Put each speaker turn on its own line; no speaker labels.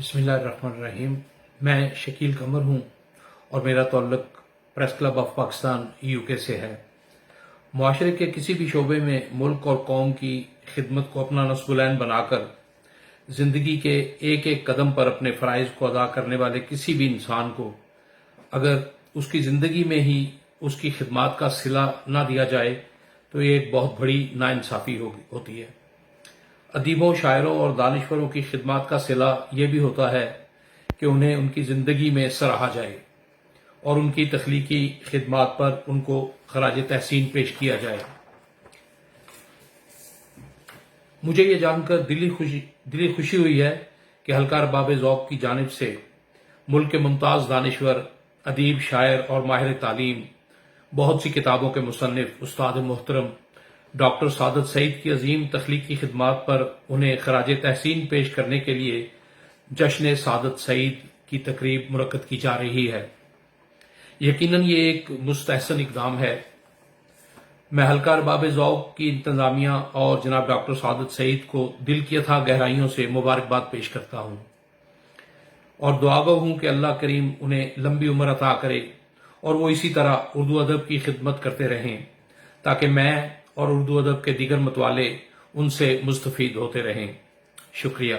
बिस्मिल्लाहिर्रहमानिर्रहीम। मैं शकील कमर हूँ और मेरा ताल्लुक press club of Pakistan UK से है। मुआशरे के किसी भी शोबे में मुल्क और कौम की खिदमत को अपना नस्बुलैन बनाकर जिंदगी के एक एक कदम पर अपने फ़राइज़ को अदा करने वाले किसी भी इंसान को अगर उसकी ज़िंदगी में ही उसकी खिदमत का सिला ना दिया जाए तो ये एक बहुत बड़ी नाइंसाफ़ी होती है। अदीबों, शायरों और दानिश्वरों की खिदमत का सिला ये भी होता है कि उन्हें उनकी ज़िंदगी में सराहा जाए और उनकी तख्लीकी खिदमत पर उनको खराज तहसीन पेश किया जाए। मुझे ये जानकर दिली खुशी हुई है कि हल्का अरबाब ज़ौक़ की जानिब से मुल्क के मुमताज़ दानिश्वर, अदीब, शायर और माहिर तालीम, बहुत सी किताबों के मुसन्निफ उस्ताद मोहतरम डॉक्टर सादत सईद की अजीम तख्लीकी खिदमत पर उन्हें खराज तहसीन पेश करने के लिए जश्न सादत सईद की तकरीब मुनक्कद की जा रही है। यकीनन ये एक मुस्तहसन इक़दाम है। मैं हल्का अरबाब ज़ौक़ की इंतज़ामिया और जनाब डॉक्टर सादत सईद को दिल की अथाह गहराइयों से मुबारकबाद पेश करता हूँ और दुआगो हूँ कि अल्लाह करीम उन्हें लंबी उम्र अता करे और वो इसी तरह उर्दू अदब की खिदमत करते रहें ताकि मैं और उर्दू अदब के दीगर मतवाले उनसे मुस्तफ़ीद होते रहें। शुक्रिया।